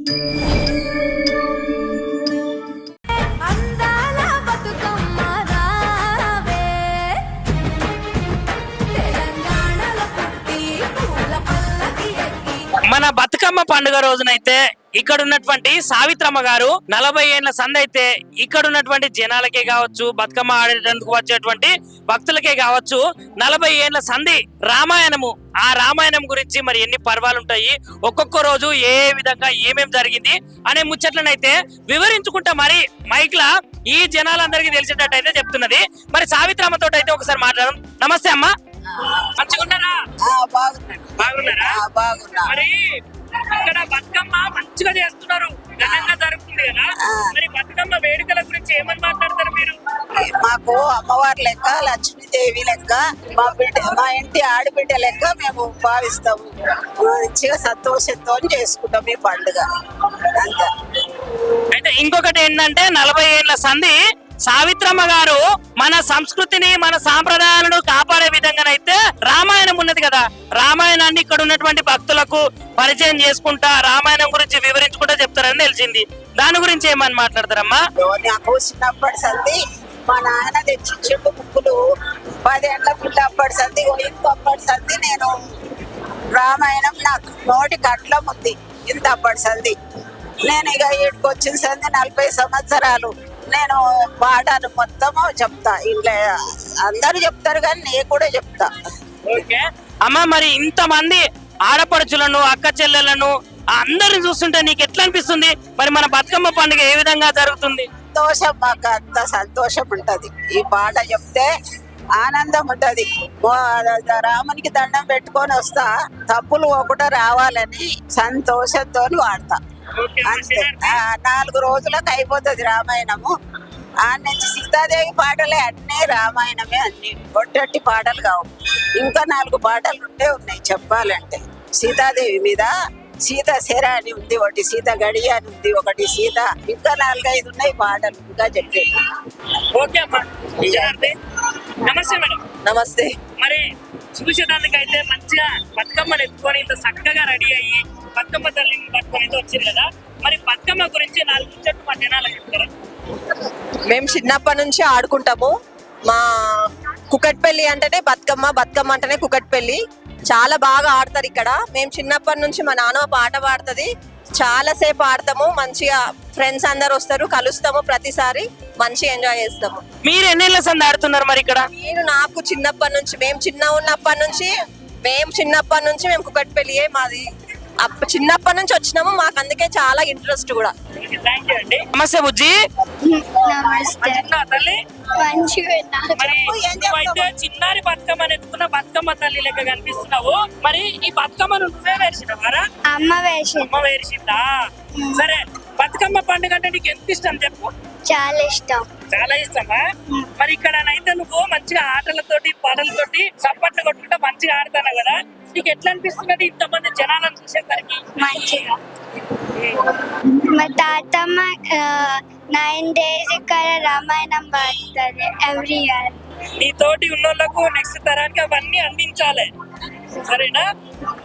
మన బతుకమ్మ పండుగ రోజునైతే ఇక్కడ ఉన్నటువంటి సావిత్రమ్మ గారు 40 ఏళ్ల సంధి అయితే ఇక్కడ ఉన్నటువంటి జనాలకే కావచ్చు, బతుకమ్మ ఆడేటందుకు వచ్చేటువంటి భక్తులకే కావచ్చు 40 ఏళ్ల సంధి రామాయణము. ఆ రామాయణం గురించి మరి ఎన్ని పర్వాలు ఉంటాయి, ఒక్కొక్క రోజు ఏ విధంగా ఏమేం జరిగింది అనే ముచ్చట్లనైతే వివరించుకుంటా మరి మైక్ లా ఈ జనాలందరికీ తెలిసేటట్టు అయితే చెప్తున్నది. మరి సావిత్రమ్మ తోటి అయితే ఒకసారి మాట్లాడదాం. నమస్తే అమ్మ, మంచిగున్నారా? బాగున్నారా? మరి ఇక్కడ బతుకమ్మ మంచిగా చేస్తున్నారు, ఘనంగా జరుగుతుంది కదా. మరి బతుకమ్మ వేడుకల గురించి ఏమని మాట్లాడతారు మీరు? మాకు అమ్మవారి లెక్క, లక్ష్మీదేవి లెక్క, మా ఇంటి ఆడబిడ్డ లెక్క మేము భావిస్తాము. మంచిగా సంతోషంతో చేసుకుంటాం ఈ పండుగ అంతా. అయితే ఇంకొకటి ఏంటంటే 40 ఏళ్ల సంధి సావిత్రమ్మ గారు మన సంస్కృతిని, మన సాంప్రదాయాలను కాపాడే విధంగానైతే రామాయణం ఉన్నది కదా, రామాయణాన్ని ఇక్కడ ఉన్నటువంటి భక్తులకు పరిచయం చేసుకుంటా రామాయణం గురించి వివరించుకుంటా చెప్తారని తెలిసింది. దాని గురించి ఏమని మాట్లాడతారమ్మా? నాకు చిన్నప్పటి సంది మా నాయన తెచ్చిచ్చిండు బుక్కులు. 10 ఏళ్ల పిల్ల అప్పటి సంది, ఇంకొప్పటి సంది నేను రామాయణం నాకు నోటి కట్ల ఉంది. ఇంత అప్పటి సంది నేను ఇక ఈడికి వచ్చిన సంది 40 సంవత్సరాలు. నేను పాఠాలు మొత్తము చెప్తా, ఇంట్లో అందరు చెప్తారు కానీ నేను కూడా చెప్తా. ఓకే అమ్మ, మరి ఇంతమంది ఆడపడుచులను, అక్క చెల్లెలను అందరిని చూస్తుంటే నీకు ఎట్లా అనిపిస్తుంది? మరి మన బతుకమ్మ పండుగ ఏ విధంగా జరుగుతుంది? సంతోషం, మాకు అంత సంతోషం ఉంటది. ఈ పాట చెప్తే ఆనందం ఉంటది. రామునికి దండం పెట్టుకొని వస్తా, తప్పులు ఒకటి రావాలని సంతోషంతో వాడతా. అంతే, 4 రోజులకు అయిపోతుంది రామాయణము. ఆ నుంచి సీతాదేవి పాటలే అన్నీ రామాయణమే, అన్ని ఒట్టట్టి పాటలు కావు. ఇంకా 4 పాటలు ఉన్నాయి చెప్పాలంటే. సీతాదేవి మీద సీత శర అని ఉంది ఒకటి, సీత గడియ అని ఉంది ఒకటి, సీత ఇంకా 4-5 ఉన్నాయి పాటలు ఇంకా చెప్పేది. ఓకే అమ్మా, నమస్తే మేడం. నమస్తే. మరి చూసేదానికి అయితే మంచిగా బతుకమ్మని ఎత్తుకొని ఇంత చక్కగా రెడీ అయ్యి బతుకమ్మ తల్లిని పట్టుకొని వచ్చింది కదా. మరి బతుకమ్మ గురించి 4 ముచ్చట్లు మా జనాలు చెప్తారా? మేము చిన్నప్పటి నుంచి ఆడుకుంటాము. మా కుకట్పల్లి అంటేనే బతుకమ్మ, బతుకమ్మ అంటేనే కుకట్పల్లి. చాలా బాగా ఆడతారు ఇక్కడ. మేము చిన్నప్పటి నుంచి మా నాన్న పాట పాడుతుంది, చాలా సేపు ఆడతాము. మంచిగా ఫ్రెండ్స్ అందరు వస్తారు, కలుస్తాము, ప్రతిసారి మంచిగా ఎంజాయ్ చేస్తాము. మీరు ఎన్నేళ్ల సంది ఆడుతున్నారు మరి ఇక్కడ? నాకు చిన్నప్పటి నుంచి, మేము చిన్నప్పటి నుంచి మేము కుకట్పల్లియే మాది. చిన్నప్పటి నుంచి వచ్చినాము, మాకు అందుకే చాలా ఇంట్రెస్ట్ కూడా. నమస్తే బుజ్జి. తల్లి చిన్నారి బతుకమ్మని ఎత్తుకున్న బతుకమ్మ తల్లి లెక్క కనిపిస్తున్నావు. మరి ఈ బతుకమ్మను నువ్వే వేసినవారా? అమ్మ వేసిందా? సరే, బతుకమ్మ పండుగ అంటే నీకు ఎంత ఇష్టం చెప్పు? చాలా ఇష్టం. చాలా ఇష్టమా? మరి ఇక్కడ అయితే నువ్వు మంచిగా ఆటలతోటి పాటలతోటి చప్పట్లు కొట్టుకుంటా మంచిగా ఆడతాను కదా, నీకు ఎట్లా అనిపిస్తున్నది ఇంతమంది జనాలను చూసేసరికి? మంచిగా. మా తాతమ్మ 9 days ఇక్కడ రామాయణం పాడుతుంది ఎవ్రీ ఇయర్. నీ తోటి ఉన్నోళ్లకు నెక్స్ట్ తరానికి అవన్నీ అందించాలి, సరేనా?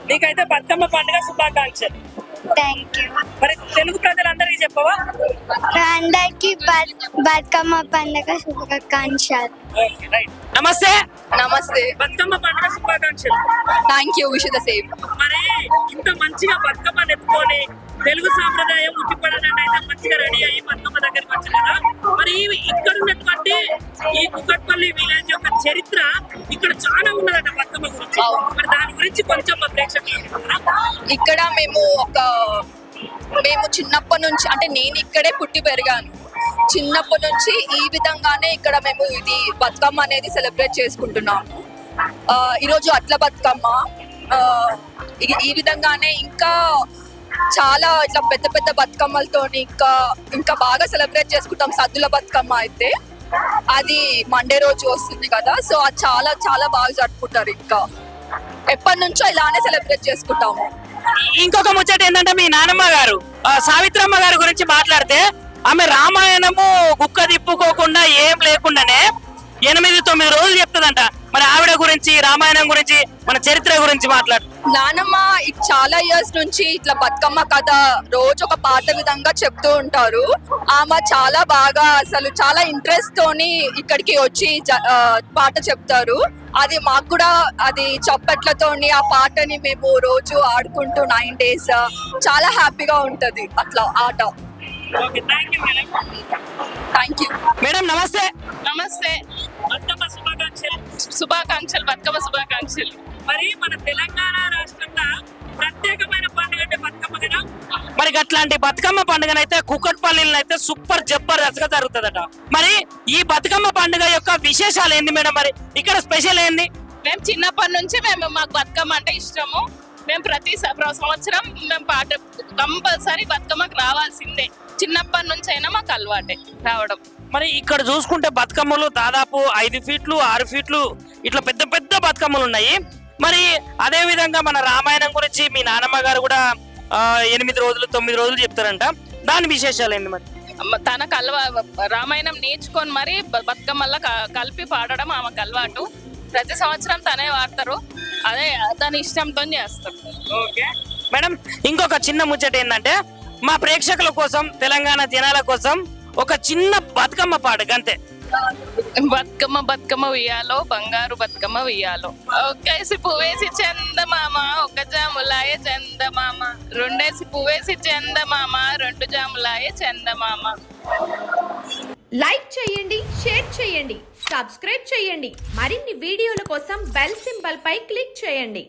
నీకైతే బతుకమ్మ పండుగ శుభాకాంక్షలు. Thank you. మరి తెలుగు ప్రజలందరికీ చెప్పవా? అందరికి బతుకమ్మ పండుగ శుభాకాంక్షలు. నమస్తే. నమస్తే. బతుకమ్మ పండుగ శుభాకాంక్షలు. Thank you, wish the same. మరి ఇంత మంచిగా బతుకమ్మని ఎత్తుకొని తెలుగు సాంప్రదాయం ఉట్టిపడడానికి అయితే మంచిగా రెడీ అయ్యి బతుకమ్మ దగ్గరికి వచ్చారు కదా. మరి ఇక్కడ ఉన్నటువంటి ఈ కుకట్పల్లి విలేజ్ యొక్క చరిత్ర ఇక్కడ చాలా ఉన్నదట బతుకమ్మ గురించి. మరి దాని గురించి కొంచెం మా ప్రేక్షకులు. ఇక్కడ మేము చిన్నప్పటి నుంచి, అంటే నేను ఇక్కడే పుట్టి పెరిగాను. చిన్నప్పటి నుంచి ఈ విధంగానే ఇక్కడ మేము ఇది బతుకమ్మ అనేది సెలబ్రేట్ చేసుకుంటున్నాము. ఈరోజు అట్ల బతుకమ్మ, ఈ విధంగానే ఇంకా చాలా ఇట్లా పెద్ద పెద్ద బతుకమ్మలతో ఇంకా బాగా సెలబ్రేట్ చేసుకుంటాం. సద్దుల బతుకమ్మ అయితే అది మండే రోజు వస్తుంది కదా, సో అది చాలా చాలా బాగా జరుపుకుంటారు. ఇంకా ఎప్పటి నుంచో ఇలానే సెలబ్రేట్ చేసుకుంటాము. ఇంకొక ముచ్చట ఏంటంటే, మీ నానమ్మ గారు సావిత్రమ్మ గారి గురించి మాట్లాడితే ఆమె రామాయణము గుక్క తిప్పుకోకుండా ఏం లేకుండానే 8-9 రోజులు చెప్తుందంట. మరి ఆవిడ గురించి, రామాయణం గురించి, మన చరిత్ర గురించి మాట్లాడు. నానమ్మ చాలా ఇయర్స్ నుంచి ఇట్లా బతుకమ్మ కథ రోజు ఒక పాట విధంగా చెప్తూ ఉంటారు. ఆమె చాలా బాగా అసలు చాలా ఇంట్రెస్ట్ తోని ఇక్కడికి వచ్చి పాట చెప్తారు. అది మాకు కూడా అది చప్పట్లతోని ఆ పాటని మేము రోజు ఆడుకుంటూ 9 days చాలా హ్యాపీగా ఉంటది అట్లా ఆట. Thank you madam. నమస్తే. నమస్తే. బతుకమ్మ శుభాకాంక్షలు. శుభాకాంక్షలు, బతుకమ్మ శుభాకాంక్షలు. మరి మన తెలంగాణ రాష్ట్రంలో ప్రత్యేకమైన పండుగ అంటే బతుకమ్మ కదా. మరి అట్లాంటి బతుకమ్మ పండుగనైతే కుక్కట్పల్లిలో అయితే సూపర్ జబర్దస్త్ గా జరుగుతుందట. మరి ఈ బతుకమ్మ పండుగ యొక్క విశేషాలు ఏంది మేడం? మరి ఇక్కడ స్పెషల్ ఏంది? మేము చిన్నప్పటి నుంచి మాకు బతుకమ్మ అంటే ఇష్టము. మేము ప్రతి సంవత్సరం మేము పాట కంపల్సరీ బతుకమ్మకు రావాల్సిందే. చిన్నప్పటి నుంచి అయినా మాకు అలవాటే రావడం. మరి ఇక్కడ చూసుకుంటే బతుకమ్మలు దాదాపు 5 ఫీట్లు 6 ఫీట్లు ఇట్లా పెద్ద పెద్ద బతుకమ్మలు ఉన్నాయి. మరి అదే విధంగా మన రామాయణం గురించి మీ నానమ్మ గారు కూడా 8 రోజులు 9 రోజులు చెప్తారంట. దాని విశేషాలు ఏంటి మరి? తనకు రామాయణం నేర్చుకొని మరి బతుకమ్మల్లో కలిపి పాడడం ఆమెకు అలవాటు. ప్రతి సంవత్సరం తనే వాడతారు. అదే తన ఇష్టంతో చేస్తారు. Okay madam. ఇంకొక చిన్న ముచ్చట ఏంటంటే మా ప్రేక్షకుల కోసం తెలంగాణ జనాల కోసం ఒక చిన్న బతుకమ్మ పాట గంతే. బతుకమ్మ బతుకమ్మ ఉయ్యాలో బంగారు బతుకమ్మ ఉయ్యాలో ఒకేసి పువ్వేసి చందమామ ఒక జాములాయ చందమామ రెండేసి పువ్వేసి చందమామ 2 జాములాయ చందమామ. లైక్ చేయండి, షేర్ చేయండి, సబ్స్క్రైబ్ చేయండి. మరిన్ని వీడియోల కోసం బెల్ సింబల్ పై క్లిక్ చేయండి.